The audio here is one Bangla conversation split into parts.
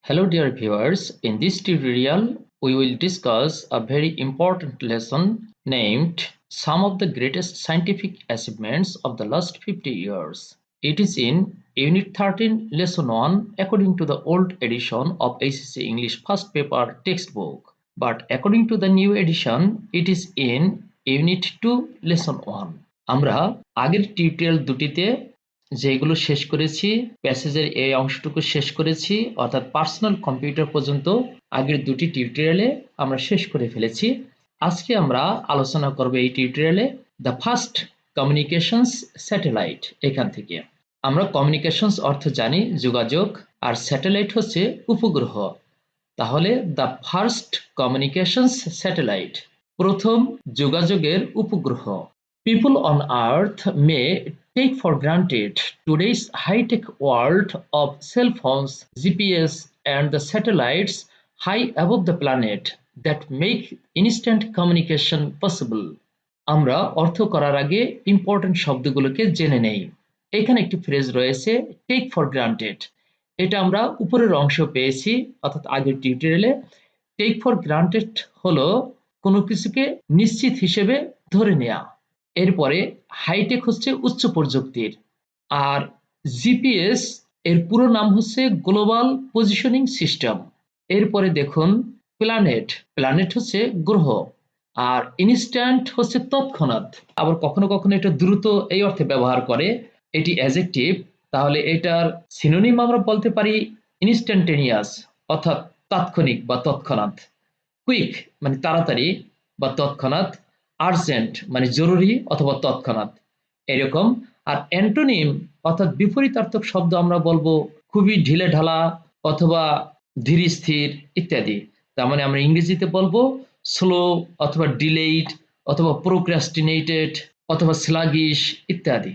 Hello dear viewers, in this tutorial we will discuss a very important lesson named Some of the Greatest Scientific Achievements of the Last 50 Years. It is in Unit 13 Lesson 1 according to the old edition of ACC English first paper textbook, but according to the new edition it is in Unit 2 Lesson 1. আমরা আগের টিউটোরিয়াল দুটিতে যেগুলো শেষ করেছি, প্যাসেজের এই অংশটুকু শেষ করেছি, অর্থাৎ পার্সোনাল কম্পিউটার পর্যন্ত আগের দুটি টিউটোরিয়ালে আমরা শেষ করে ফেলেছি। আজকে আমরা আলোচনা করব এই টিউটোরিয়ালে দ্য ফার্স্ট কমিউনিকেশনস স্যাটেলাইট। এখান থেকে আমরা কমিউনিকেশনস অর্থ জানি যোগাযোগ, আর স্যাটেলাইট হচ্ছে উপগ্রহ। তাহলে দ্য ফার্স্ট কমিউনিকেশনস স্যাটেলাইট, প্রথম যোগাযোগের উপগ্রহ। People on Earth may take for granted today's high-tech world of cell phones, GPS, and the satellites high above the planet that make instant communication possible. আমরা অর্থ করার আগে ইম্পর্টেন্ট শব্দগুলোকে জেনে নেই। এখানে একটি ফ্রেজ রয়েছে টেক ফর গ্রান্টেড। এটা আমরা উপরের অংশ পেয়েছি, অর্থাৎ আগের টিউটোরিয়ালে। টেক ফর গ্রান্টেড হলো কোনো কিছুকে নিশ্চিত হিসেবে ধরে নেওয়া। এরপরে হাইটেক হচ্ছে উচ্চ প্রযুক্তির, আর জিপিএস এর পুরো নাম হচ্ছে গ্লোবাল পজিশনিং সিস্টেম। এরপরে দেখুন প্ল্যানেট, প্ল্যানেট হচ্ছে গ্রহ, আর ইনস্ট্যান্ট হচ্ছে তৎক্ষণাৎ। আবার কখনো কখনো এটা দ্রুত এই অর্থে ব্যবহার করে, এটি অ্যাডজেক্টিভ। তাহলে এটার সিনোনিম আমরা বলতে পারি ইনস্ট্যান্টেনিয়াস, অর্থাৎ তাৎক্ষণিক বা তৎক্ষণাৎ। কুইক মানে তাড়াতাড়ি বা তৎক্ষণাৎ। আর্জেন্ট মানে জরুরি অথবা তৎক্ষণাৎ, এরকম। আর অ্যান্টোনিম অর্থাৎ বিপরীতার্থক শব্দ আমরা বলবো খুবই ঢিলে ঢালা অথবা ধীর স্থির ইত্যাদি। তার মানে আমরা ইংরেজিতে বলবো স্লো অথবা ডিলেইড অথবা প্রোক্রাস্টিনেটেড অথবা স্লাগিশ ইত্যাদি।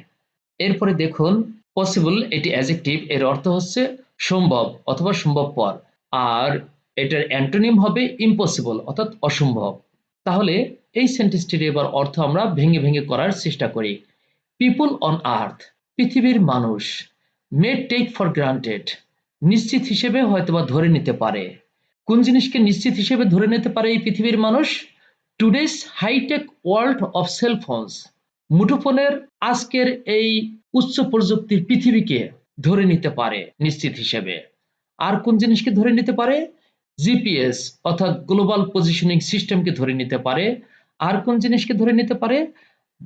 এরপরে দেখুন পসিবল, এটি অ্যাডজেক্টিভ, এর অর্থ হচ্ছে সম্ভব অথবা সম্ভবপর, আর এটার অ্যান্টোনিম হবে ইম্পসিবল অর্থাৎ অসম্ভব। তাহলে এই সেন্টেন্সটির এবার অর্থ আমরা ভেঙে ভেঙে করার চেষ্টা করি। পিপল অন আর্থ, পৃথিবীর মানুষ, মে টেক ফর গ্রান্টেড, নিশ্চিত হিসেবে হয়তোবা ধরে নিতে পারে। কোন জিনিসকে নিশ্চিত হিসেবে ধরে নিতে পারে এই পৃথিবীর মানুষ? Today's hightech world of cellphones, মুঠোফোনের আজকের এই উচ্চ প্রযুক্তির পৃথিবীকে ধরে নিতে পারে নিশ্চিত হিসেবে। আর কোন জিনিসকে ধরে নিতে পারে? জিপিএস অর্থাৎ গ্লোবাল পজিশনিং সিস্টেমকে ধরে নিতে পারে। আর কোন জিনিসকে ধরে নিতে পারে?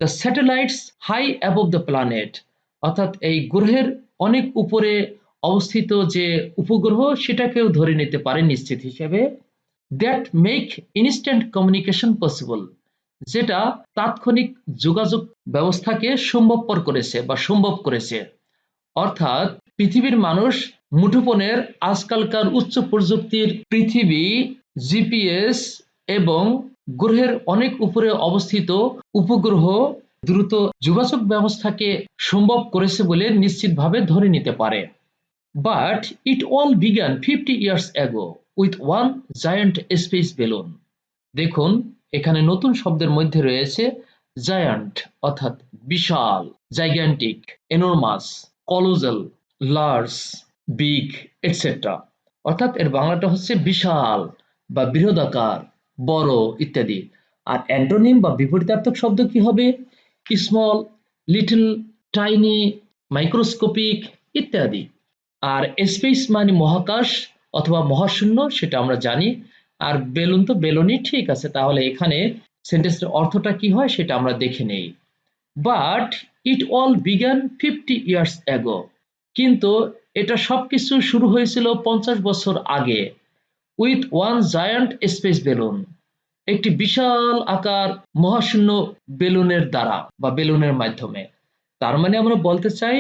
The satellites high above the planet, অর্থাৎ এই গ্রহের অনেক উপরে অবস্থিত যে উপগ্রহ সেটাকেও ধরে নিতে পারে নিশ্চিত হিসেবে। That make instant communication possible, যেটা তাৎক্ষণিক যোগাযোগ ব্যবস্থাকে সম্ভবপর করেছে বা সম্ভব করেছে। অর্থাৎ পৃথিবীর মানুষ মুঠোফোনের আজকালকার উচ্চ প্রযুক্তির পৃথিবী, জিপিএস এবং গ্রহের অনেক উপরে অবস্থিত উপগ্রহ দ্রুত যোগাযোগ ব্যবস্থাকে সম্ভব করেছে বলে নিশ্চিতভাবে ধরে নিতে পারে। But it all began 50 years ago with one giant space balloon. দেখুন এখানে নতুন শব্দের মধ্যে রয়েছে জায়ান্ট অর্থাৎ বিশাল, gigantic, enormous, colossal, large, big etcetera. অর্থাৎ এর বাংলাটা হচ্ছে বিশাল বা বৃহদাকার, বড় ইত্যাদি। আর অ্যান্টোনিম বা বিপরীতার্থক শব্দ কি হবে? স্মল, লিটল, টাইনি, মাইক্রোস্কোপিক ইত্যাদি। আর স্পেস মানে মহাকাশ অথবা মহাশূন্য, সেটা আমরা জানি। আর বেলুন তো বেলুনই ঠিক আছে। তাহলে এখানে সেন্টেন্সের অর্থটা কি হয় সেটা আমরা দেখে নেই। But it all began 50 years ago, কিন্তু এটা সবকিছু শুরু হয়েছিল 50 বছর আগে। With one giant space balloon, একটি বিশাল আকার মহাশূন্য বেলুনের দ্বারা বা বেলুনের মাধ্যমে। তার মানে আমরা বলতে চাই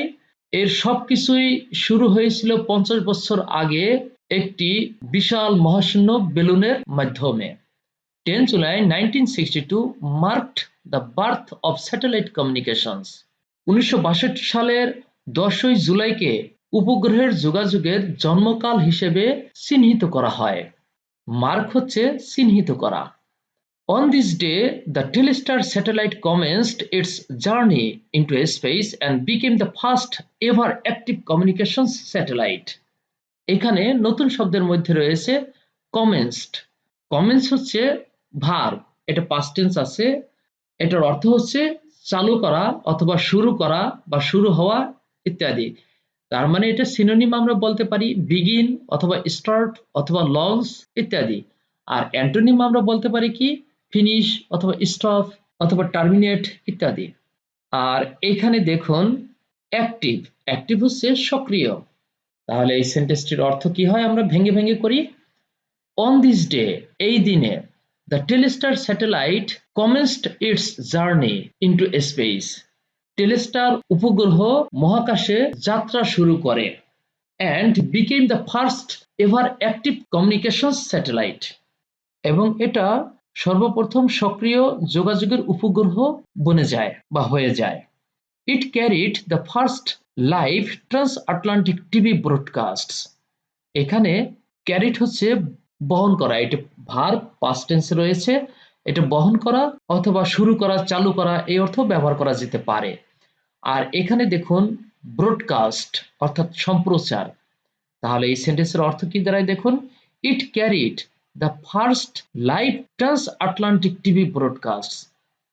এর সবকিছুই শুরু হয়েছিল 50 বছর আগে একটি বিশাল মহাশূন্য বেলুনের মাধ্যমে। 10 July 1962 marked the birth of satellite communications. 1962 সালের 10ই জুলাইকে উপগ্রহের যোগাযোগের জন্মকাল হিসেবে চিহ্নিত করা হয়। মার্ক হচ্ছে চিহ্নিত করা। On this day, the Telstar satellite commenced its journey into space and became the first ever active communications satellite. এখানে নতুন শব্দের মধ্যে রয়েছে কমেন্সড। কমেন্স হচ্ছে ভার্ব, এটা পাস্ট টেন্স আছে, এটার অর্থ হচ্ছে চালু করা অথবা শুরু করা বা শুরু হওয়া ইত্যাদি। তার মানে এটা সিনোনিম আমরা বলতে পারি বিগিন অথবা স্টার্ট অথবা লঞ্চ ইত্যাদি। আর অ্যান্টোনিম আমরা বলতে পারি কি ফিনিশ অথবা স্টপ অথবা টার্মিনেট ইত্যাদি। আর এখানে দেখুন অ্যাক্টিভ, অ্যাক্টিভ হচ্ছে সক্রিয়। তাহলে এই সেন্টেন্সটির অর্থ কি হয় আমরা ভেঙে ভেঙে করি। অন দিস ডে, এই দিনে, the Telestar satellite commenced it's journey into space. Telestar উপগ্রহ মহাকাশে যাত্রা শুরু করে and became the first ever active communications satellite, এবং এটা সর্বপ্রথম সক্রিয় যোগাযোগের উপগ্রহ বনে যায় বা হয়ে যায়। It carried the first live transatlantic TV broadcasts. এখানে ক্যারিড হচ্ছে বহন করা, এটা ভার্ব পাস্ট টেন্সে রয়েছে, এটা বহন করা অথবা শুরু করা চালু করা এই অর্থ ব্যবহার করা যেতে পারে। আর এখানে দেখুন ব্রডকাস্ট অর্থাৎ সম্প্রচার। তাহলে এই সেন্টেন্সের অর্থ কি দাঁড়ায় দেখুন, it carried the first live transatlantic TV broadcast,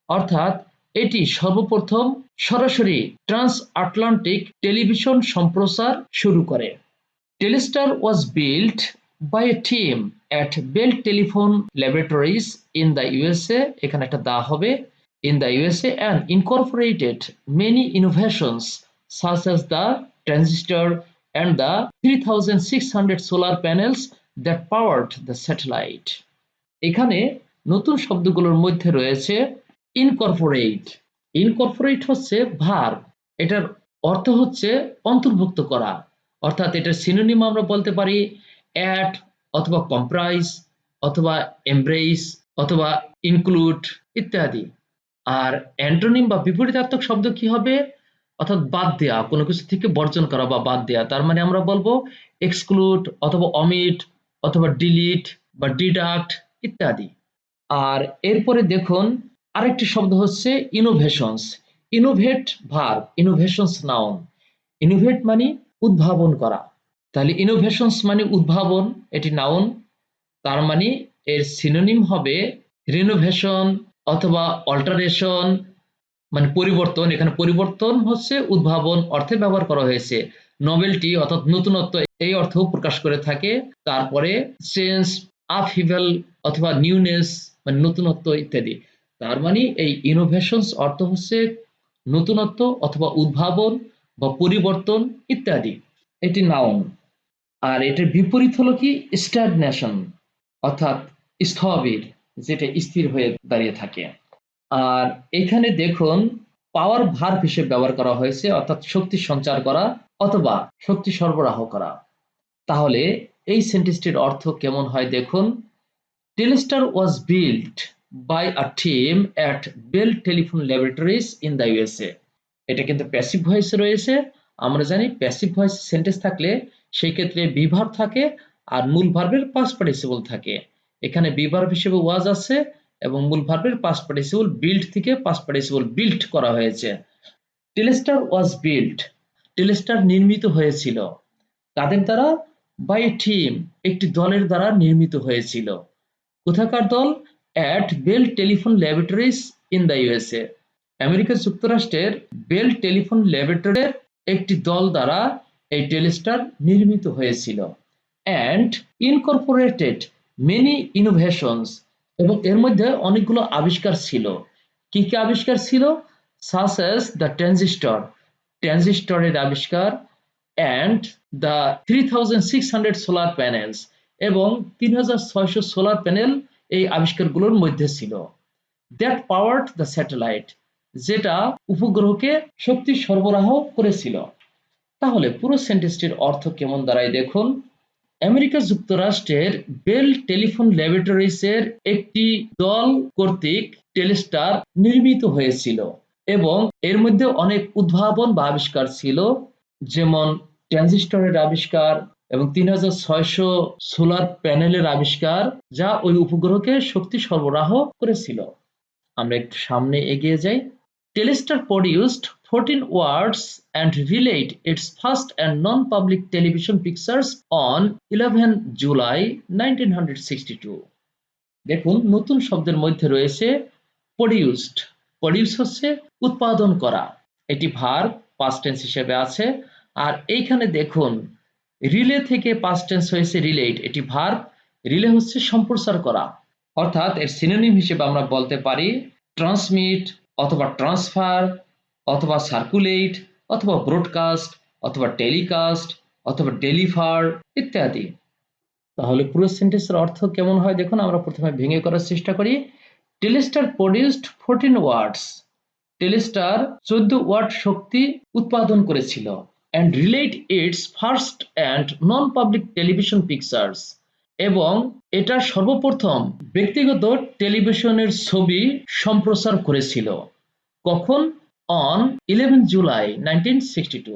অর্থাৎ এটি সর্বপ্রথম সরাসরি ট্রান্স আটলান্টিক টেলিভিশন সম্প্রচার শুরু করে। Telstar was built by a team at Bell Telephone Laboratories in the USA, এখানে একটা দা হবে, in the USA and incorporated many innovations such as the transistor and the 3600 solar panels that powered the satellite. এখানে নতুন শব্দগুলোর মধ্যে রয়েছে ইনকর্পোরেট। ইনকর্পোরেট হচ্ছে ভার্ব, এটার অর্থ হচ্ছে অন্তর্ভুক্ত করা, অর্থাৎ এটার সিনোনিম আমরা বলতে পারি অ্যাড অথবা কম্প্রাইজ অথবা এমব্রেস অথবা ইনক্লুড ইত্যাদি। আর অ্যান্টোনিম বা বিপরীতার্থক শব্দ কি হবে, অর্থাৎ বাদ দেয়া, কোনো কিছু থেকে বর্জন করা বা বাদ দেয়া। তার মানে আমরা বলবো এক্সক্লুড অথবা অমিট অথবা ডিলিট বা ডিডাক্ট ইত্যাদি। আর এরপরে দেখুন আরেকটি শব্দ হচ্ছে innovations. Innovate verb, innovations noun. Innovate মানে উদ্ভাবন করা, তাহলে ইনোভেশনস মানে উদ্ভাবন, এটি নাউন। তার মানে এর সিনোনিম হবে রিনোভেশন অথবা অল্টারেশন, মানে পরিবর্তন। এখানে পরিবর্তন হচ্ছে উদ্ভাবন অর্থে ব্যবহার করা হয়েছে। নভেলটি অর্থাৎ নতুনত্ব এই অর্থও প্রকাশ করে থাকে। তারপরে চেঞ্জ, আপহিভাল অথবা নিউনেস মানে নতুনত্ব ইত্যাদি। তার মানে এই ইনোভেশনস অর্থ হচ্ছে নতুনত্ব অথবা উদ্ভাবন বা পরিবর্তন ইত্যাদি, এটি নাউন। আর এটার বিপরীত হলো কি স্ট্যাগনেশন, অর্থাৎ স্থবির, যেটা স্থির হয়ে দাঁড়িয়ে থাকে। আর এখানে দেখুন পাওয়ার ভার্ব হিসেবে ব্যবহার করা হয়েছে, অর্থাৎ শক্তি সঞ্চার করা অথবা শক্তি সরবরাহ করা। তাহলে এই সেন্টেন্সটির অর্থ কেমন হয় দেখুন, Telstar was built by a team at Bell Telephone Laboratories in the USA. এটা কিন্তু প্যাসিভ ভয়েসে রয়েছে। আমরা জানি প্যাসিভ ভয়েস সেন্টেন্স থাকলে সেই ক্ষেত্রে বি ভার্ব থাকে আর মূল ভার্বের পাস্ট পার্টিসিপল থাকে। এখানে বি ভার্ব হিসেবে ওয়াজ আছে এবং মূল ভার্বের পাস্ট পার্টিসিপল বিল্ট থেকে পাস্ট পার্টিসিপল বিল্ট করা হয়েছে। টেলিস্টার ওয়াজ বিল্ট, টেলিস্টার নির্মিত হয়েছিল কাদের দ্বারা, বাই এ টিম, একটি দলের দ্বারা নির্মিত হয়েছিল। কোথাকার দল, at Bell Telephone Laboratories in the USA, America যুক্তরাষ্ট্রের বেল টেলিফোন ল্যাবরেটরির একটি দল দ্বারা এই টেলিস্টার নির্মিত হয়েছিল। অ্যান্ড ইনকর্পোরেটেড মেনি ইনোভেশনস, এবং এর মধ্যে অনেকগুলো আবিষ্কার ছিল। কি কি আবিষ্কার ছিল, সাচ অ্যাজ দ্য ট্রানজিস্টর, ট্রানজিস্টরের আবিষ্কার, অ্যান্ড দ্য 3600 সোলার প্যানেলস, এবং 3600 সোলার প্যানেল এই আবিষ্কারগুলোর মধ্যে ছিল। দ্যাট পাওয়ার্ড দ্য স্যাটেলাইট, যেটা উপগ্রহকে শক্তি সরবরাহ করেছিল। তাহলে পুরো সেন্টেন্সটির অর্থ কেমন দাঁড়ায় দেখুন, আমেরিকা যুক্তরাষ্ট্রের বেল টেলিফোন ল্যাবরেটরিজের একটি দল কর্তৃক টেলিস্টার নির্মিত হয়েছিল এবং এর মধ্যে অনেক উদ্ভাবন বা আবিষ্কার ছিল, যেমন ট্রানজিস্টরের আবিষ্কার এবং 3600 সোলার প্যানেলের আবিষ্কার, যা ওই উপগ্রহকে শক্তি সরবরাহ করেছিল। আমরা একটু সামনে এগিয়ে যাই। Telestar produced 14 words and relate its first and non-public television pictures on 11 July 1962. দেখুন নতুন শব্দের মধ্যে রয়েছে প্রডিউসড। প্রডিউস হচ্ছে উৎপাদন করা, এটি ভার্ব পাস্ট টেন্স হিসেবে আছে। আর এইখানে দেখুন রিলে থেকে পাস্ট টেন্স হয়েছে রিলেট, এটি ভার্ব, রিলে হচ্ছে সম্প্রচার করা। অর্থাৎ এর সিনোনিম হিসেবে আমরা বলতে পারি ট্রান্সমিট অথবা ট্রান্সফার অথবা সার্কুলেট অথবা ব্রডকাস্ট অথবা টেলিকাস্ট অথবা ডেলিভার ইত্যাদি। তাহলে পুরো সেন্টেন্সের অর্থ কেমন হয় দেখুন, আমরা প্রথমে ভেঙে করার চেষ্টা করি। টেলিস্টার প্রডিউসড 14 ওয়াটস। টেলিস্টার 14 ওয়াট শক্তি উৎপাদন করেছিল। And relate its first and non public television pictures, এবং এটা সর্বপ্রথম ব্যক্তিগত টেলিভিশনের ছবি সম্প্রচার করেছিল। কখন? অন 11 জুলাই 1962,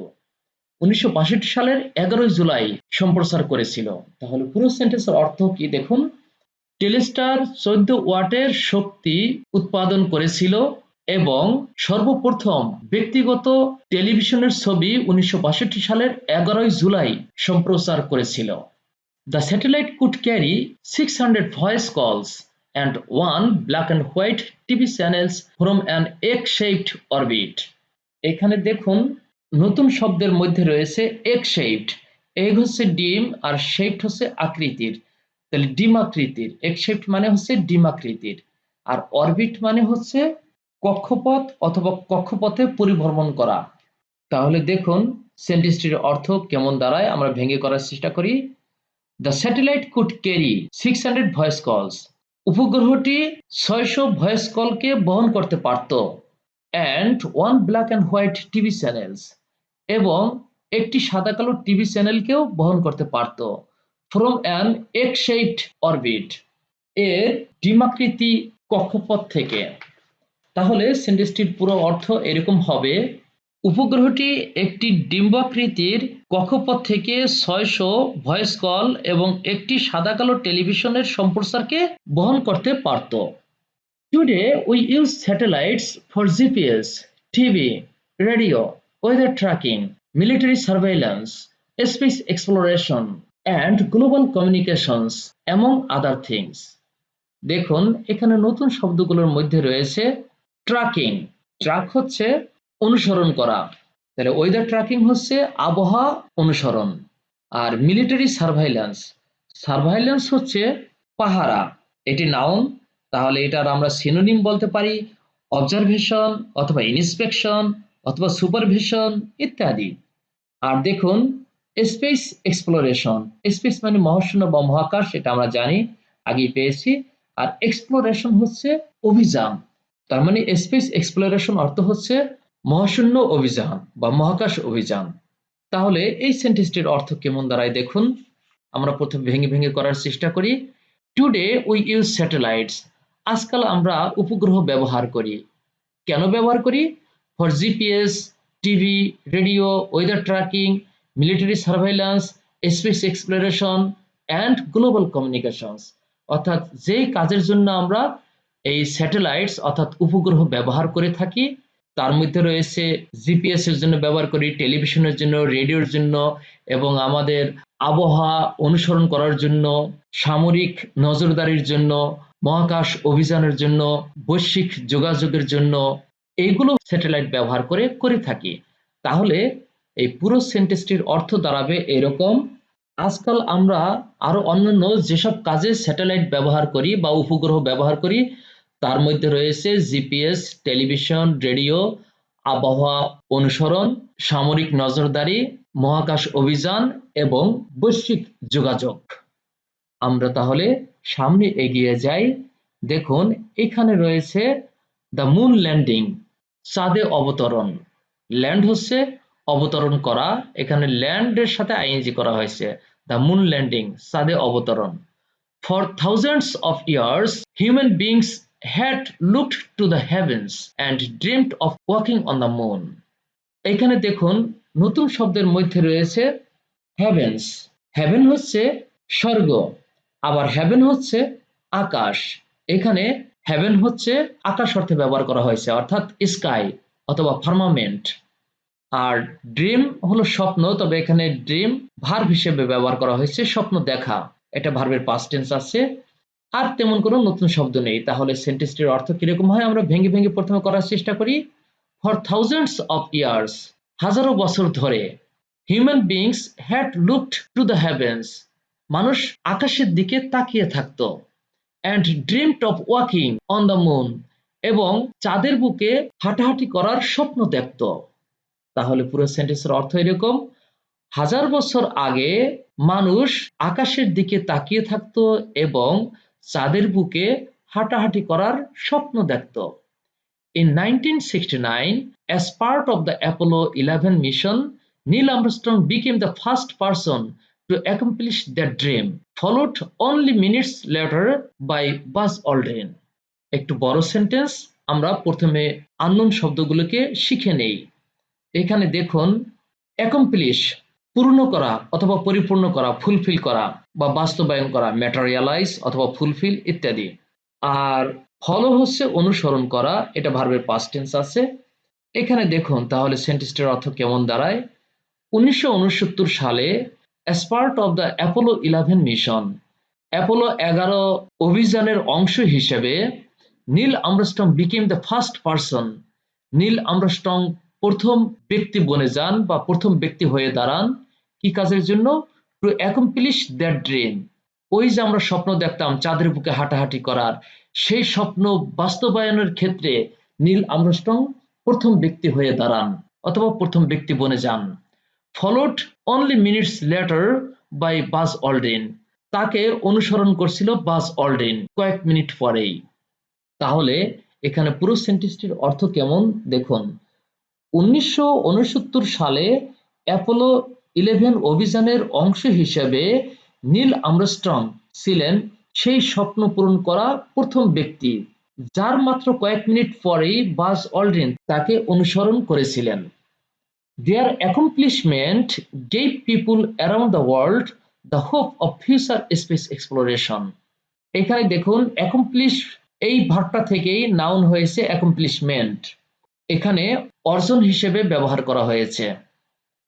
1962 সালের 11 জুলাই সম্প্রচার করেছিল। তাহলে পুরো সেন্টেন্সের অর্থ কি দেখুন, টেলিস্টার 14 ওয়াটের শক্তি উৎপাদন করেছিল এবং সর্বপ্রথম ব্যক্তিগত টেলিভিশনের ছবি 1962 সালের 11 জুলাই সম্প্রচার করেছিল। The satellite could carry 600 voice calls and one black and white TV channels from an egg-shaped orbit. এখানে দেখুন নতুন শব্দের মধ্যে রয়েছে egg-shaped। এগ হচ্ছে ডিম আর শেপড হচ্ছে আকৃতির, তাহলে ডিম আকৃতির। egg-shaped মানে হচ্ছে ডিম আকৃতির, আর অরবিট মানে হচ্ছে কক্ষপথ অথবা কক্ষপথে পরিভ্রমণ করা। তাহলে দেখুন সেন্টেন্সটির অর্থ কেমন দাঁড়ায়, আমরা ভেঙে করার চেষ্টা করি। The satellite could carry 600 voice calls. উপগ্রহটি 600 voice কলকে বহন করতে পারত। And one black and white TV channels, এবং একটি সাদা কালো টিভি চ্যানেলকেও বহন করতে পারত। From an egg-shaped orbit, এর ডিমাকৃতি কক্ষপথ থেকে। তাহলে সেন্টেন্সটির পুরো অর্থ এরকম হবে, উপগ্রহটি একটি ডিম্বাকৃতির কক্ষপথ থেকে 600 ভয়েস কল এবং একটি সাদা কালো টেলিভিশনের সম্প্রচারকে বহন করতে পারত। Today we use satellites for GPS, TV, radio, weather tracking, military surveillance, space exploration and global communications among other things. দেখুন এখানে নতুন শব্দগুলোর মধ্যে রয়েছে ট্র্যাকিং। ট্র্যাক হচ্ছে অনুসরণ করা, তাহলে ওয়েদার ট্র্যাকিং হচ্ছে আবহাওয়া অনুসরণ। আর মিলিটারি সার্ভাইলেন্স, সার্ভাইলেন্স হচ্ছে পাহারা, এটি নাউন, তাহলে এটার আমরা সিনোনিম বলতে পারি অবজারভেশন অথবা ইন্সপেকশন অথবা সুপারভিশন ইত্যাদি। আর দেখুন স্পেস এক্সপ্লোরেশন, স্পেস মানে মহাশূন্য বা মহাকাশ, এটা আমরা জানি, আগেই পেয়েছি। আর এক্সপ্লোরেশন হচ্ছে অভিযান, তার মানে স্পেস এক্সপ্লোরেশন অর্থ হচ্ছে মহাশূন্য অভিযান বা মহাকাশ অভিযান। তাহলে এই সেন্টেন্সটির অর্থ কেমন দাঁড়ায় দেখুন, আমরা প্রথমে ভেঙে ভেঙে করার চেষ্টা করি। টুডে উই ইউজ স্যাটেলাইটস, আজকাল আমরা উপগ্রহ ব্যবহার করি। কেন ব্যবহার করি? For GPS, TV, radio, weather tracking, military surveillance, space exploration and global communications, অর্থাৎ যেই কাজের জন্য আমরা এই স্যাটেলাইটস অর্থাৎ উপগ্রহ ব্যবহার করে থাকি তার মধ্যে রয়েছে জিপিএস এর জন্য ব্যবহার করি, টেলিভিশনের জন্য, রেডিওর জন্য, এবং আমাদের আবহাওয়া অনুসরণ করার জন্য, সামরিক নজরদারির জন্য, মহাকাশ অভিযানের জন্য, বৈশ্বিক যোগাযোগের জন্য, এইগুলো স্যাটেলাইট ব্যবহার করে থাকি। তাহলে এই পুরো সেন্টেন্সটির অর্থ দাঁড়াবে এরকম, আজকাল আমরা আরো অন্যান্য যেসব কাজে স্যাটেলাইট ব্যবহার করি বা উপগ্রহ ব্যবহার করি তার মধ্যে রয়েছে জিপিএস, টেলিভিশন, রেডিও, আবহাওয়া অনুসরণ, সামরিক নজরদারি, মহাকাশ অভিযান এবং বৈশ্বিক যোগাযোগ। আমরা তাহলে সামনে এগিয়ে যাই। দেখুন এখানে রয়েছে দ্য মুন ল্যান্ডিং, চাঁদে অবতরণ। ল্যান্ড হচ্ছে অবতরণ করা, এখানে ল্যান্ডের সাথে আইএনজি করা হয়েছে। দ্য মুন ল্যান্ডিং, চাঁদে অবতরণ। For thousands of years, human beings had looked to the heavens and dreamed of walking on the moon. এখানে দেখুন নতুন শব্দের মধ্যে রয়েছে হেভেন্স। হেভেন হচ্ছে স্বর্গ, আবার হেভেন হচ্ছে আকাশ। এখানে হেভেন হচ্ছে আকাশ অর্থে ব্যবহার করা হয়েছে, অর্থাৎ স্কাই অথবা ফার্মামেন্ট। আর ড্রিম হলো স্বপ্ন, তবে এখানে ড্রিম ভার্ব হিসেবে ব্যবহার করা হয়েছে, স্বপ্ন দেখা, এটা ভার্বের পাস্ট টেন্স আছে। আর তেমন কোনো নতুন শব্দ নেই। তাহলে সেন্টেন্সটির অর্থ কিরকম হয় আমরা ভেঙে ভেঙে প্রথমে করার চেষ্টা করি। ফর থাউজেন্ডস অফ ইয়ার্স, হাজারো বছর ধরে, human beings had looked to the heavens, মানুষ আকাশের দিকে তাকিয়ে থাকতো, and dreamed of walking on the moon, এবং চাঁদের বুকে হাঁটাহাঁটি করার স্বপ্ন দেখত। তাহলে পুরো সেন্টেন্সের অর্থ এরকম: হাজার বছর আগে মানুষ আকাশের দিকে তাকিয়ে থাকতো এবং চাঁদের বুকে হাঁটাহাঁটি করার স্বপ্ন দেখত। In 1969, as part of the Apollo 11 mission, Neil Armstrong became the first person to accomplish that dream, followed only minutes later by Buzz Aldrin. একটু বড় সেন্টেন্স, আমরা প্রথমে আননোন শব্দগুলোকে শিখে নেই। এখানে দেখুন, অ্যাকমপ্লিশ পূর্ণ করা অথবা পরিপূর্ণ করা, ফুলফিল করা বা বাস্তবায়ন করা, ম্যাটেরিয়ালাইজ অথবা ফুলফিল ইত্যাদি। আর ফলো হচ্ছে অনুসরণ করা, এটা ভার্বের পাস্ট টেন্স আছে। এখানে দেখুন তাহলে সেন্টেন্সটির অর্থ কেমন দাঁড়ায়। 1969 সালে as part of the Apollo 11 mission, Apollo 11 অভিযানের অংশ হিসেবে, Neil Armstrong became the first person, Neil Armstrong প্রথম ব্যক্তি বনে যান বা প্রথম ব্যক্তি হয়ে দাঁড়ান, কি কাজের জন্য? টু অ্যাকমপ্লিশ দ্যাট ড্রিম, ওই যে আমরা স্বপ্ন দেখতাম চাঁদের বুকে হাঁটাহাঁটি করার, সেই স্বপ্ন বাস্তবায়নের ক্ষেত্রে নীল আর্মস্ট্রং প্রথম ব্যক্তি হয়ে দাঁড়ান অথবা প্রথম ব্যক্তি বনে যান। Followed only minutes later by Buzz Aldrin, তাকে অনুসরণ করছিল বাজ অলড্রিন কয়েক মিনিট পরেই। তাহলে এখানে পুরো সেন্টেন্সটির অর্থ কেমন দেখুন। 1969 সালে অ্যাপোলো 11 অভিযানের অংশ হিসেবে নীল আর্মস্ট্রং ছিলেন সেই স্বপ্ন পূরণ করা প্রথম ব্যক্তি, যার মাত্র কয়েক মিনিট পরেই বাজ অলড্রিন তাকে অনুসরণ করেছিলেন। Their accomplishment gave people around the world the hope of future space exploration. এখানে দেখুন, অ্যাকমপ্লিশ এই ভার্বটা থেকেই নাউন হয়েছে অ্যাকমপ্লিশমেন্ট, এখানে অর্জন হিসেবে ব্যবহার করা হয়েছে।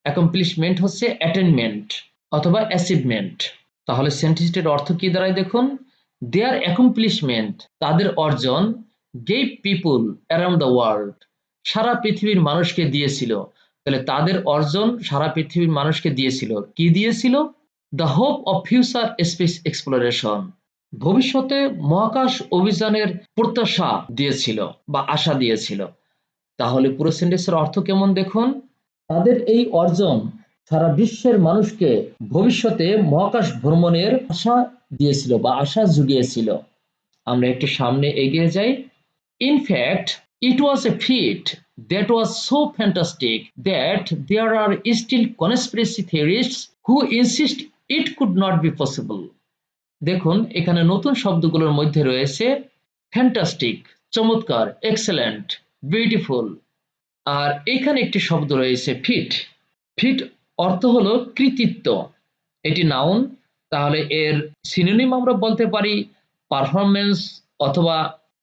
অ্যাকমপ্লিশমেন্ট হচ্ছে অ্যাটেনমেন্ট অথবা অ্যাচিভমেন্ট। তাহলে সেন্টেন্সটির অর্থ কি দাঁড়ায় দেখুন, দেয়ার অ্যাকমপ্লিশমেন্ট তাদের অর্জন, gave people around the world সারা পৃথিবীর মানুষকে দিয়েছিল। তাহলে তাদের অর্জন সারা পৃথিবীর মানুষকে দিয়েছিল, কি দিয়েছিল? The hope of future space exploration, ভবিষ্যতে মহাকাশ অভিযানের প্রত্যাশা দিয়েছিল বা আশা দিয়েছিল। তাহলে পুরো সেন্টেন্সের অর্থ কেমন দেখুন, তাদের এই অর্জন সারা বিশ্বের মানুষকে ভবিষ্যতে মহাকাশ ভ্রমণের আশা দিয়েছিল বা আশা জুগিয়েছিল। আমরা একটু সামনে এগিয়ে যাই। In fact it was a feat that was so fantastic that there are still conspiracy theorists who insist it could not be possible. দেখুন এখানে নতুন শব্দগুলোর মধ্যে রয়েছে ফ্যান্টাস্টিক চমৎকার, এক্সেলেন্ট, বিউটিফুল, আর এখানে একটি শব্দ রয়েছে ফিট। ফিট অর্থ হলো কৃতিত্ব, এটি নাউন। তাহলে এর সিনোনিম আমরা বলতে পারি পারফরমেন্স অথবা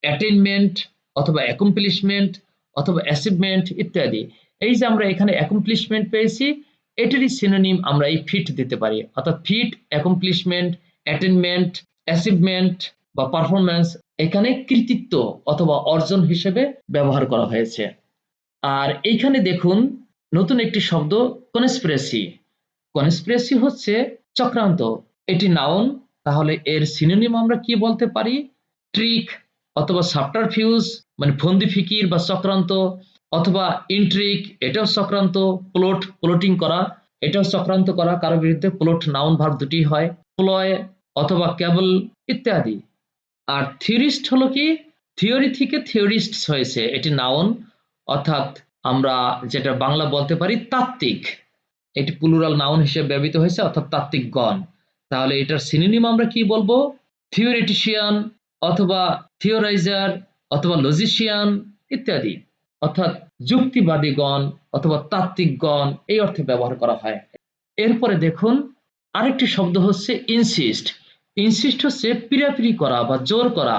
অ্যাটেইনমেন্ট অথবা অ্যাকমপ্লিশমেন্ট অথবা অ্যাচিভমেন্ট ইত্যাদি। এই যে আমরা এখানে অ্যাকমপ্লিশমেন্ট পেয়েছি, এটারই সিনোনিম আমরা এই ফিট দিতে পারি, অর্থাৎ ফিট, অ্যাকমপ্লিশমেন্ট, অ্যাটেইনমেন্ট, অ্যাচিভমেন্ট বা পারফরমেন্স এখানে কৃতিত্ব অথবা অর্জন হিসেবে ব্যবহার করা হয়েছে। আর এইখানে দেখুন নতুন একটি শব্দ কনস্পিরেসি। কনস্পিরেসি হচ্ছে চক্রান্ত, এটি নাউন। তাহলে এর সিনোনিম আমরা কি বলতে পারি? ট্রিক অথবা সাবটারফিউজ মানে ফন্দি ফিকির বা চক্রান্ত, অথবা ইন্ট্রিক এটাও চক্রান্ত, প্লট প্লটিং করা এটাও চক্রান্ত করা কারো বিরুদ্ধে, প্লট নাউন ভার্ব দুটি হয়, প্লয় অথবা কেবল ইত্যাদি। আর থিওরিস্ট হলো কি, থিওরি থেকে থিওরিস্ট হয়েছে, এটি নাউন, অর্থাৎ আমরা যেটা বাংলা বলতে পারি তাত্ত্বিক, এটি প্লুরাল নাউন হিসেবে ব্যবহৃত হয়েছে, অর্থাৎ তাত্ত্বিকগণ। তাহলে এটার সিনোনিম আমরা কি বলবো? থিওরিটিশিয়ান অথবা থিওরাইজার অথবা লজিশিয়ান ইত্যাদি, অর্থাৎ যুক্তিবাদীগণ অথবা তাত্ত্বিকগণ এই অর্থে ব্যবহার করা হয়। এরপরে দেখুন আরেকটি শব্দ হচ্ছে ইনসিস্ট। ইনসিস্ট হচ্ছে পিরাপিরি করা বা জোর করা।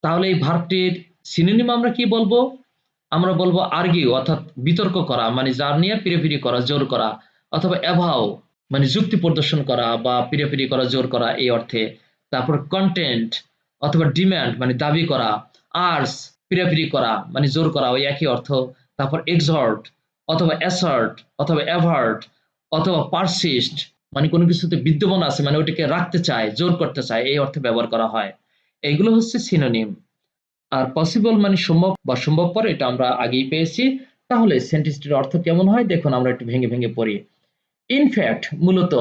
তাহলে এই ভার্বটির সিনোনিম আমরা কি বলবো? আমরা বলবো আর্গিউ অর্থাৎ বিতর্ক করা, মানে যার নিয়ে পিড়াপিড়ি করা, জোর করা, অথবা অ্যাভাও মানে যুক্তি প্রদর্শন করা বা পিড়াপিড়ি করা, জোর করা এই অর্থে। তারপর কন্টেন্ট অথবা ডিমান্ড মানে দাবি করা, আর্স পিড়াপিড়ি করা মানে জোর করা, ওই একই অর্থ। তারপর এক্সহর্ট অথবা অ্যাসার্ট অথবা অ্যাভার্ট অথবা পারসিস্ট মানে কোনো কিছুতে বিদ্যমান আছে মানে ওটাকে রাখতে চায়, জোর করতে চায়, এই অর্থে ব্যবহার করা হয়। এইগুলো হচ্ছে সিনোনিম। আর পসিবল মানে সম্ভব বা সম্ভবপর, এটা আমরা আগেই পেয়েছি। তাহলে সেন্টেন্সটির অর্থ কেমন হয় দেখুন, আমরা একটু ভেঙে ভেঙে পড়ি। ইনফ্যাক্ট মূলত,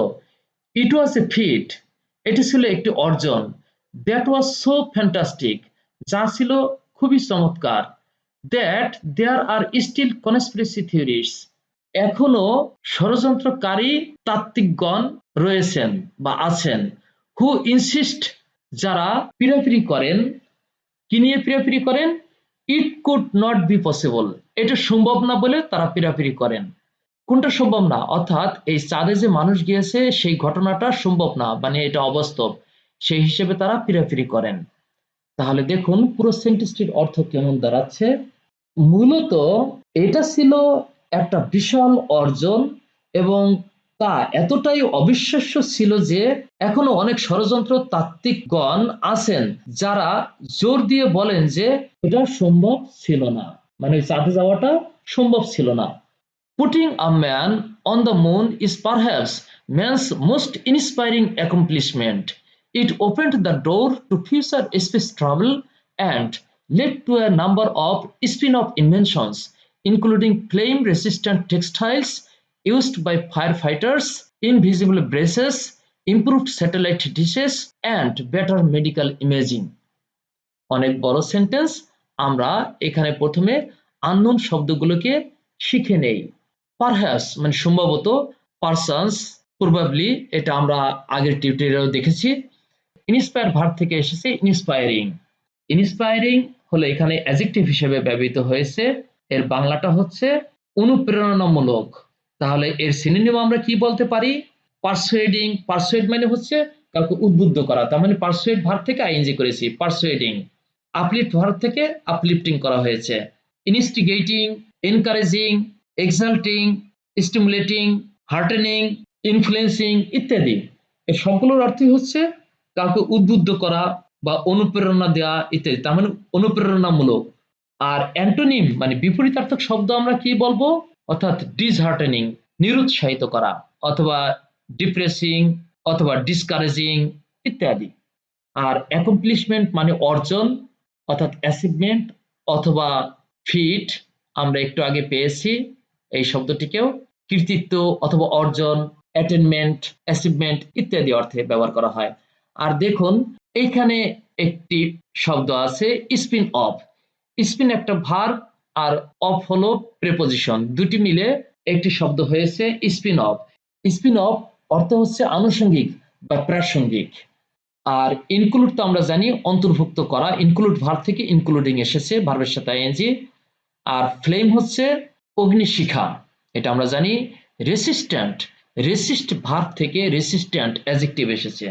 ইট ওয়াজ এ ফিট, এটি ছিল একটি অর্জন, দ্যাট ওয়াজ সো ফ্যান্টাস্টিক, যা ছিল খুবই চমৎকার, that there are still conspiracy theories, এখনো ষড়যন্ত্রকারী তাত্ত্বিকগণ রয়েছেন বা আছেন, হু ইনসিস্ট, যারা পিড়াপিড়ি করেন, কি নিয়ে পিড়াপিড়ি করেন, it could not be possible, এটা সম্ভব না বলে তারা পিড়াপিড়ি করেন। কোনটা সম্ভব না, অর্থাৎ এই চাঁদে যে মানুষ গিয়েছে সেই ঘটনাটা সম্ভব না, মানে এটা অবাস্তব, সেই হিসেবে তারা পিড়াপিড়ি করেন। তাহলে দেখুন পুরো সেন্টেন্সটির অর্থ কেমন দাঁড়াচ্ছে। মূলত এটা ছিল একটা বিশাল অর্জন, এবং তা এতটাই অবিশ্বাস্য ছিল যে এখনো অনেক ষড়যন্ত্র তাত্ত্বিকগণ আছেন যারা জোর দিয়ে বলেন যে এটা সম্ভব ছিল না, মানে ওই চাঁদে যাওয়াটা সম্ভব ছিল না। Putting a man on the moon is perhaps man's most inspiring accomplishment. It opened the door to future space travel and led to a number of spin-off inventions, including flame-resistant textiles used by firefighters, invisible braces, improved satellite dishes, and better medical imaging. অনেক বড় সেন্টেন্স। আমরা এখানে প্রথমে আননোন শব্দগুলোকে শিখে নেই। পারহ্যাপস মানে সম্ভবত, পারসনস প্রবাবলি, এটা আমরা আগের টিউটোরিয়ালেও দেখেছি। ইন্সপায়ার ভার্ব থেকে এসেছে ইন্সপায়ারিং। ইন্সপায়ারিং হলো এখানে অ্যাডজেক্টিভ হিসেবে ব্যবহৃত হয়েছে, এর বাংলাটা হচ্ছে অনুপ্রেরণামূলক। তাহলে এর সিনোনিম আমরা কি বলতে পারি, পারসুয়েডিং। পারসুয়েড মানে হচ্ছে কাউকে উদ্বুদ্ধ করা, তার মানে পারসুয়েড ভার্ব থেকে আইএনজি করেছি, পারসুয়েডিং। আপলিফট ভার্ব থেকে আপলিফটিং করা হয়েছে। Instigating, encouraging, exalting, stimulating, heartening, influencing ইত্যাদি, এর সবগুলোর অর্থই হচ্ছে কাউকে উদ্বুদ্ধ করা বা অনুপ্রেরণা দেওয়া ইত্যাদি, তার মানে অনুপ্রেরণামূলক। আর অ্যান্টোনিম মানে বিপরীতার্থক শব্দ আমরা কি বলবো, অর্থাৎ ডিসহার্টেনিং নিরুৎসাহিত করা, অথবা ডিপ্রেসিং, অথবা ডিসকারেজিং ইত্যাদি। আর অ্যাকমপ্লিশমেন্ট মানে অর্জন, অর্থাৎ অ্যাচিভমেন্ট অথবা ফিট, আমরা একটু আগে পেয়েছি এই শব্দটিকেও কৃতিত্ব অথবা অর্জন, অ্যাটেনমেন্ট, অ্যাচিভমেন্ট ইত্যাদি অর্থে ব্যবহার করা হয়। আর দেখুন এইখানে একটি শব্দ আছে স্পিন অফ। স্পিন একটা ভার্ব আর অফ হলো প্রেপোজিশন, দুটি মিলে একটি শব্দ হয়েছে স্পিন অফ। স্পিন অফ অর্থ হচ্ছে আনুষঙ্গিক বা প্রাসঙ্গিক। আর ইনক্লুড তো আমরা জানি অন্তর্ভুক্ত করা, ইনক্লুড ভার্ব থেকে ইনক্লুডিং এসেছে, ভার্বের সাথে আইএনজি। আর ফ্লেম হচ্ছে অগ্নিশিখা, এটা আমরা জানি। রেসিস্ট্যান্ট, রেসিস্ট ভার্ব থেকে রেসিস্ট্যান্ট অ্যাডজেক্টিভ এসেছে।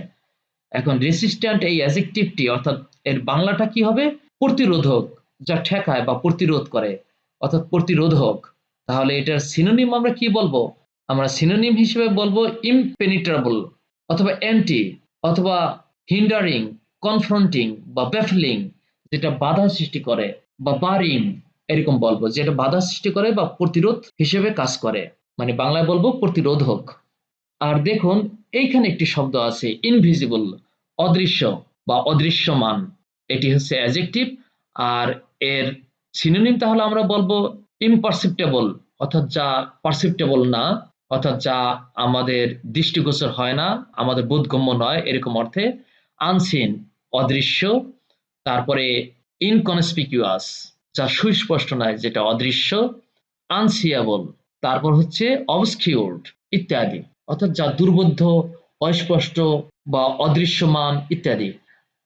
এখন রেসিস্ট্যান্ট এই অ্যাডজেক্টিভটি অর্থাৎ এর বাংলাটা কি হবে, প্রতিরোধক, যা ঠেকায় বা প্রতিরোধ করে, অর্থাৎ প্রতিরোধক। তাহলে এটার সিনোনিম আমরা কি বলবো, আমরা সিনোনিম হিসেবে বলবো ইমপেনিট্রেবল, অথবা অ্যান্টি, অথবা হিন্ডারিং, কনফ্রন্টিং বা ব্যাফলিং, যেটা বাধা সৃষ্টি করে, বা বারিং, এরকম বলবো, যেটা বাধা সৃষ্টি করে বা প্রতিরোধ হিসেবে কাজ করে, মানে বাংলায় বলবো প্রতিরোধক। আর দেখুন এইখানে একটি শব্দ আছে ইনভিজিবল, অদৃশ্য বা অদৃশ্যমান, এটি হচ্ছে অ্যাডজেক্টিভ। আর এর সিনোনিম তাহলে আমরা বলবো ইমপারসেপ্টেবল, অর্থাৎ যা পারসেপ্টেবল না, অর্থাৎ যা আমাদের দৃষ্টিগোচর হয় না, আমাদের বোধগম্য নয়, এরকম অর্থে। আনসিন অদৃশ্য, তারপরে ইনকনস্পিকিউয়াস যা সুস্পষ্ট নয়, যেটা অদৃশ্য। আনসিয়াবল, তারপর হচ্ছে অবসকিউরড ইত্যাদি, অর্থাৎ যা দুর্বোধ্য, অস্পষ্ট বা অদৃশ্যমান ইত্যাদি।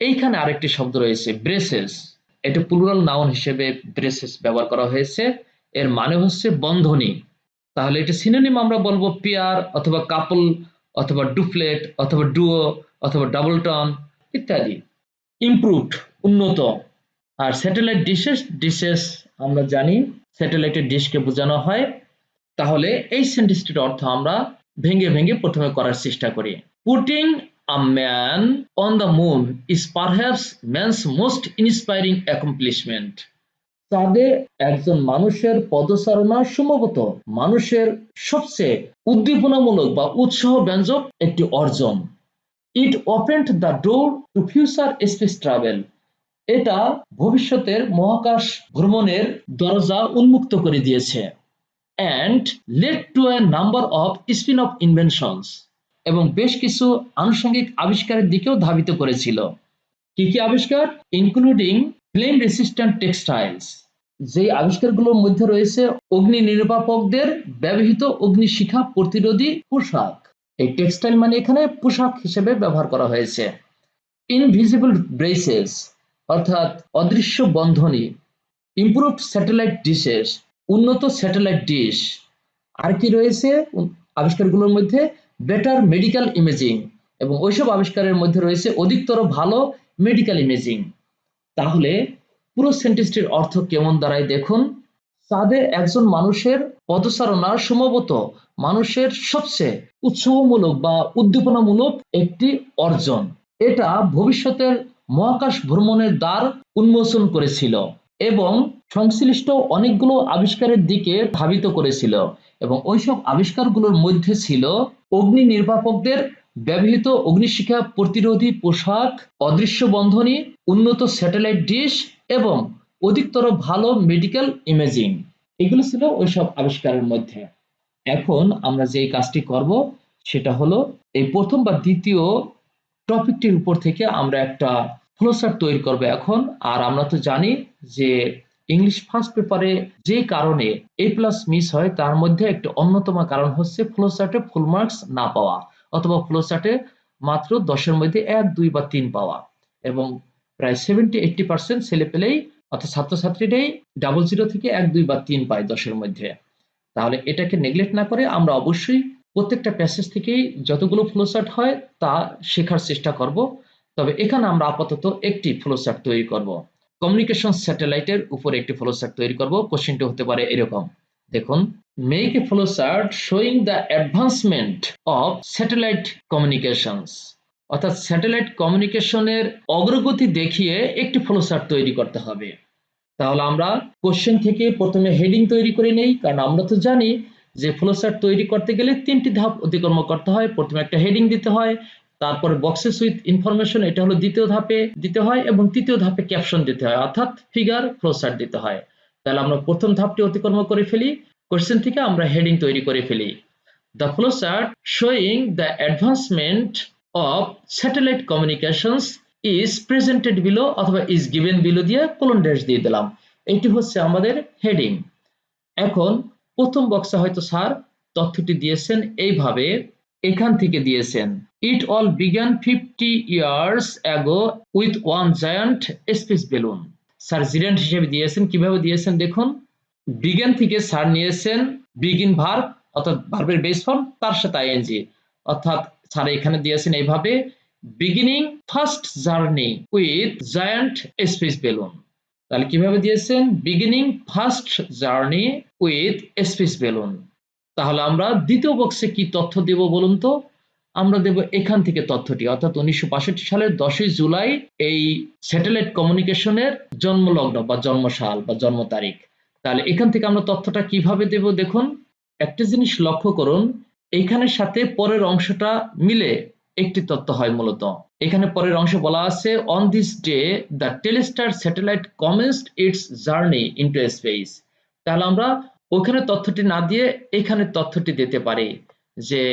এইখানে আরেকটি শব্দ রয়েছে ব্রেসেস, এটা প্লুরাল নাউন হিসেবে ব্রেসেস ব্যবহার করা হয়েছে, এর মানে হচ্ছে বন্ধনী। তাহলে এটা সিনোনিম আমরা বলবো পেয়ার, অথবা কাপল, অথবা ডুপ্লেট, অথবা ডুও, অথবা ডাবলটন ইত্যাদি। ইমপ্রুভড উন্নত। আর স্যাটেলাইট ডিশেস, ডিশেস আমরা জানি স্যাটেলাইটের ডিশকে বোঝানো হয়। তাহলে এই সেন্টেন্সটির অর্থ আমরা ভেঙে ভেঙে প্রথমে করার চেষ্টা করি। Putting a man on the moon is perhaps man's most inspiring accomplishment. চাঁদে একজন মানুষের পদচারণা সম্ভবত মানুষের সবচেয়ে উদ্দীপনামূলক বা উৎসাহব্যঞ্জক একটি অর্জন। It opened the door to future space travel. এটা ভবিষ্যতের মহাকাশ ভ্রমণের দরজা উন্মুক্ত করে দিয়েছে। and led to a number of spin-off inventions এবং বেশ কিছু আনুষঙ্গিক আবিষ্কারের দিকেও ধাবিত করেছিল। কি কি আবিষ্কার? ইনক্লুডিং ফ্লেম রেসিস্ট্যান্ট টেক্সটাইলস, যে আবিষ্কারগুলোর মধ্যে রয়েছে অগ্নি নির্বাপকদের ব্যবহৃত অগ্নিশিখা প্রতিরোধী পোশাক। এই টেক্সটাইল মানে এখানে পোশাক হিসেবে ব্যবহার করা হয়েছে। ইনভিজিবল ব্রেসেস অর্থাৎ অদৃশ্য বন্ধনী, ইমপ্রুভড স্যাটেলাইট ডিশেস, উন্নত স্যাটেলাইট ডিশ। আর কি রয়েছে আবিষ্কারগুলোর মধ্যে? বেটার মেডিকেল ইমেজিং, এবং ওইসব আবিষ্কারের মধ্যে রয়েছে অধিকতর ভালো মেডিকেল ইমেজিং। তাহলে পুরো সেন্টেন্সটির অর্থ কেমন দাঁড়ায় দেখুন। চাঁদে একজন মানুষের পদচারণা সম্ভবত মানুষের সবচেয়ে উৎসাহমূলক বা উদ্দীপনামূলক একটি অর্জন। এটা ভবিষ্যতের মহাকাশ ভ্রমণের দ্বার উন্মোচন করেছিল এবং সংশ্লিষ্ট অনেকগুলো আবিষ্কারের দিকে ধাবিত করেছিল, এবং ওইসব আবিষ্কারগুলোর মধ্যে ছিল অগ্নি নির্বাপকদের ব্যবহৃত অগ্নিশিখা প্রতিরোধী পোশাক, অদৃশ্য বন্ধনী, উন্নত স্যাটেলাইট ডিশ এবং অধিকতর ভালো মেডিকেল ইমেজিং। এগুলো ছিল ওইসব আবিষ্কারের মধ্যে। এখন আমরা যে কাজটি করব সেটা হলো এই প্রথম বা দ্বিতীয় টপিকটির উপর থেকে আমরা একটা ফ্লোচার্ট তৈরি করব এখন। আর আমরা তো জানি যে ইংলিশ ফার্স্ট পেপারে যে কারণে A+ মিস হয় তার মধ্যে একটা অন্যতম কারণ হচ্ছে ফ্লোচার্টে ফুল মার্কস না পাওয়া, অথবা ফ্লোচার্টে মাত্র 10-এর মধ্যে 1, 2 বা 3 পাওয়া। এবং প্রায় 70-80% ছেলেপেলেই অর্থাৎ ছাত্রছাত্রীরাই 00 থেকে 1, 2 বা 3 পায় 10-এর মধ্যে। তাহলে এটাকে নেগলেক্ট না করে আমরা অবশ্যই প্রত্যেকটা প্যাসেজ থেকেই যতগুলো ফ্লোচার্ট হয় তা শেখার চেষ্টা করব। তবে এখানে আমরা আপাতত একটি ফ্লোচার্ট তৈরি করব। কমিউনিকেশন স্যাটেলাইটের উপর একটি ফ্লোচার্ট তৈরি করব। কোশ্চেনটি হতে পারে এরকম, দেখুন, make a flowchart showing the advancement of satellite communications, অর্থাৎ স্যাটেলাইট কমিউনিকেশনের অগ্রগতি দেখিয়ে একটি ফ্লোচার্ট তৈরি করতে হবে। তাহলে আমরা কোশ্চেন থেকে প্রথমে হেডিং তৈরি করে নেই, কারণ আমরা তো জানি যে ফ্লোচার্ট তৈরি করতে গেলে 3টি ধাপ অতিক্রম করতে হয়। প্রথমে একটা হেডিং দিতে হয়, তারপরে বক্সেস উইথ ইনফরমেশন, এটা হলো দ্বিতীয় ধাপে দিতে হয়, এবং তৃতীয় ধাপে ক্যাপশন দিতে হয়, অর্থাৎ ফিগার ফ্লোচার্ট দিতে হয়। তাহলে আমরা প্রথম ধাপটি অতিক্রম করে ফেলি, কোশ্চেন থেকে আমরা হেডিং তৈরি করে ফেলি। The flowchart showing the advancement of satellite communications is presented below অথবা is given below দিয়ে কোলন ড্যাশ দিয়ে দিলাম। এটি হচ্ছে আমাদের হেডিং। এখন প্রথম বক্সে হয়তো স্যার তথ্যটি দিয়েছেন এইভাবে, এখান থেকে দিয়েছেন, it all began 50 years ago with one giant space balloon। Sir gerund হিসেবে দিয়েছেন, কিভাবে দিয়েছেন দেখুন। বিজ্ঞান থেকে স্যার নিয়েছেন বিগিন ভার্ব অর্থাৎ ভার্বের বেস ফর্ম তার সাথে আইএনজি, অর্থাৎ স্যার এখানে দিয়েছেন এইভাবে, beginning first journey with giant space balloon. তাহলে কিভাবে দিয়েছেন? Beginning first journey with space balloon. তাহলে আমরা দ্বিতীয় বক্সে কি তথ্য দেব বলুন তো? আমরা দেব এখান থেকে তথ্যটি, অর্থাৎ 1962 সালের 10ই জুলাই এই স্যাটেলাইট কমিউনিকেশনের জন্মলগ্ন বা জন্মসাল বা জন্ম তারিখ। তাহলে এখান থেকে আমরা তথ্যটা কিভাবে দেব দেখুন। একটা জিনিস লক্ষ্য করুন, এইখানের সাথে পরের অংশটা মিলে একটি তথ্য হয় মূলত। এখানে পরের অংশ বলা আছে, on this day the Telestar satellite commenced it's journey into space. তাহলে আমরা ওখানে তথ্যটি না দিয়ে এখানে তথ্যটি দিতে পারি যে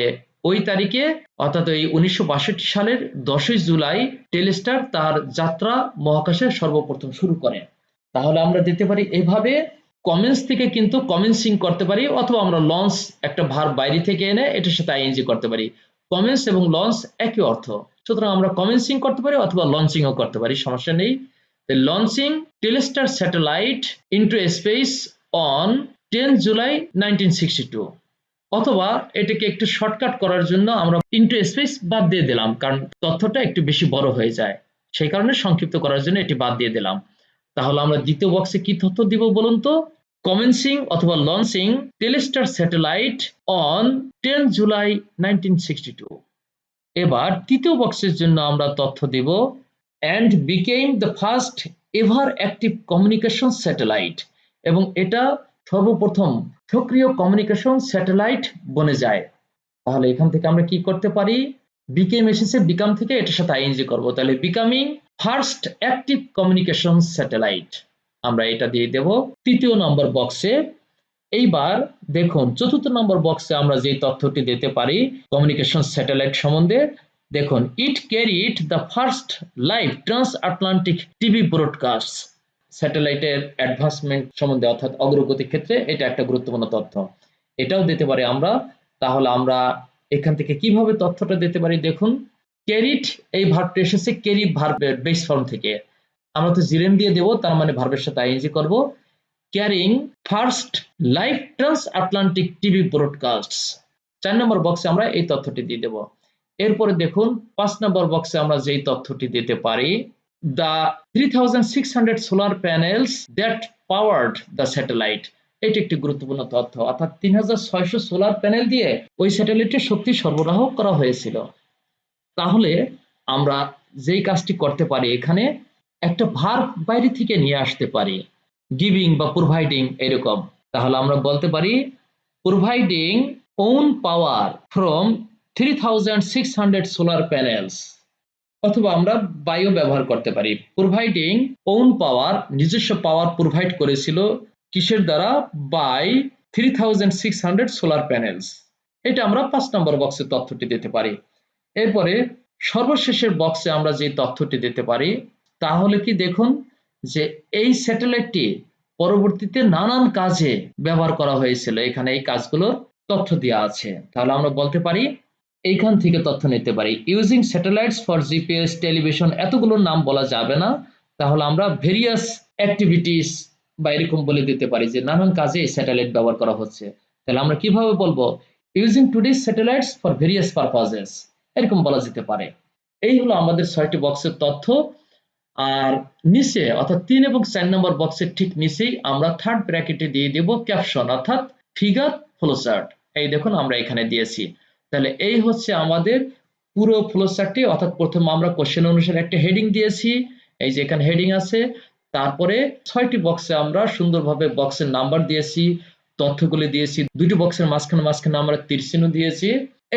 ওই তারিখে অর্থাৎ ওই 1962 সালের 10ই জুলাই টেলিস্টার তার যাত্রা মহাকাশে সর্বপ্রথম শুরু করে। তাহলে আমরা দিতে পারি এভাবে। কমেন্স থেকে কিন্তু কমেন্সিং করতে পারি, অথবা আমরা লঞ্চ একটা ভার্ব বাইরে থেকে এনে এটার সাথে আইএনজি করতে পারি। কমেন্স এবং লঞ্চ একই অর্থ, সুতরাং আমরা কমেন্সিং করতে পারি অথবা লঞ্চিংও করতে পারি, সমস্যা নেই। Launching Telstar satellite into space on 10 July 1962, অথবা এটাকে একটু শর্টকাট করার জন্য আমরা ইনটু স্পেস বাদ দিয়ে দিলাম, কারণ তথ্যটা একটু বেশি বড় হয়ে যায়, সেই কারণে সংক্ষিপ্ত করার জন্য এটি বাদ দিয়ে দিলাম। তাহলে আমরা দ্বিতীয় বক্সে কি তথ্য দিব বলুন তো? কমেন্সিং অথবা launching Telstar satellite on 10 July 1962। এবার তৃতীয় বক্সের জন্য আমরা তথ্য দেব and became the first ever active communication satellite, এবং এটা সর্বপ্রথম সক্রিয় কমিউনিকেশন স্যাটেলাইট বনে যায়। তাহলে এখান থেকে আমরা কি করতে পারি, বিকেম এসেছে, বিকাম থেকে এটার সাথে আইএনজি করব, তাহলে becoming first active communication satellite আমরা এটা দিয়ে দেব তৃতীয় নম্বর বক্সে। এইবার দেখুন চতুর্থ নম্বর বক্সে আমরা যে তথ্যটি দিতে পারি কমিউনিকেশন স্যাটেলাইট সম্বন্ধে, দেখুন it carried the first live transatlantic TV broadcast. স্যাটেলাইটের অ্যাডভান্সমেন্ট সম্বন্ধে অর্থাৎ অগ্রগতির ক্ষেত্রে এটা একটা গুরুত্বপূর্ণ তথ্য, এটাও দিতে পারি আমরা। তাহলে আমরা এখান থেকে কিভাবে তথ্যটা দিতে পারি, দেখুন ক্যারিড এই ভার্বটা এসেছে ক্যারি ভার্বের বেস ফর্ম থেকে, আমরা তো জিরেন দিয়ে দেবো, তার মানে ভার্বের সাথে আইএনজি করব। Carrying first live transatlantic TV broadcasts, 4 নম্বর বক্সে আমরা এই তথ্যটি দিয়ে দেব। এরপরে দেখুন 5 নম্বর বক্সে আমরা যেই তথ্যটি দিতে পারি the 3600 solar panels that powered the satellite, এটি একটি গুরুত্বপূর্ণ তথ্য, অর্থাৎ 3600 সোলার প্যানেল দিয়ে ওই স্যাটেলাইটের শক্তি সরবরাহ করা হয়েছিল। তাহলে আমরা যেই কাজটি করতে পারি এখানে একটা ভার্ব বাইরে থেকে নিয়ে আসতে পারি, গিভিং বা প্রোভাইডিং এরকম। তাহলে আমরা বলতে পারি providing own power from 3600 solar panels, অথবা আমরা বায়ো ব্যবহার করতে পারি। প্রোভাইডিং ওন পাওয়ার, নিজস্ব পাওয়ার প্রোভাইড করেছিল কিসের দ্বারা, বাই 3600 সোলার প্যানেলস। এটা আমরা 5 নম্বর বক্সে তথ্যটি দিতে পারি। এরপরে সর্বশেষের বক্সে আমরা যে তথ্যটি দিতে পারি তাহলে কি দেখুন যে এই স্যাটেলাইটটি পরবর্তীতে নানান কাজে ব্যবহার করা হয়েছিল, এখানে এই কাজগুলোর তথ্য দেওয়া আছে। তাহলে আমরা বলতে পারি এইখান থেকে তথ্য নিতে পারি using satellites for GPS television, এতগুলোর নাম বলা যাবে না, তাহলে আমরা ভেরিয়াস অ্যাক্টিভিটিস বা এরকম বলে দিতে পারি যে নানান কাজে এই স্যাটেলাইট ব্যবহার করা হচ্ছে। তাহলে আমরা কিভাবে বলবো, using today's satellites for various purposes, এরকম বলা যেতে পারে। এই হলো আমাদের 6টি বক্সের তথ্য। আর নিচে অর্থাৎ 3 এবং 4 নম্বর বক্সের ঠিক নিচেই আমরা থার্ড ব্র্যাকেটে দিয়ে দেব ক্যাপশন অর্থাৎ ফিগার ফ্লোচার্ট। এই দেখুন আমরা এখানে দিয়েছি। তাহলে এই হচ্ছে আমাদের পুরো ফ্লোচার্টটি, অর্থাৎ প্রথমে আমরা কোশ্চেন অনুসারে একটা হেডিং দিয়েছি, এই যে এখানে হেডিং আছে, তারপরে 6টি বক্সে আমরা সুন্দরভাবে বক্সের নাম্বার দিয়েছি, তথ্যগুলি দিয়েছি, 2টি বক্সের মাঝখানে আমরা তীর চিহ্ন দিয়েছি,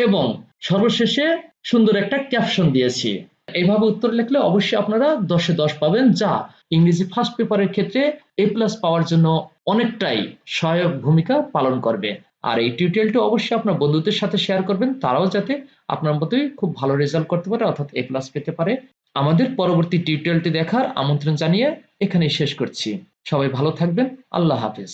এবং সর্বশেষে সুন্দর একটা ক্যাপশন দিয়েছি। এইভাবে উত্তর লিখলে অবশ্যই আপনারা 10-এ 10 পাবেন, যা ইংরেজি ফার্স্ট পেপারের ক্ষেত্রে A+ পাওয়ার জন্য অনেকটাই সহায়ক ভূমিকা পালন করবে। আর এই টিউটোরিয়ালটি অবশ্যই আপনার বন্ধুদের সাথে শেয়ার করবেন, তারাও যাতে আপনার মতোই খুব ভালো রেজাল্ট করতে পারে অর্থাৎ A+ পেতে পারে। আমাদের পরবর্তী টিউটোরিয়ালটি দেখার আমন্ত্রণ জানিয়ে এখানেই শেষ করছি। সবাই ভালো থাকবেন। আল্লাহ হাফেজ।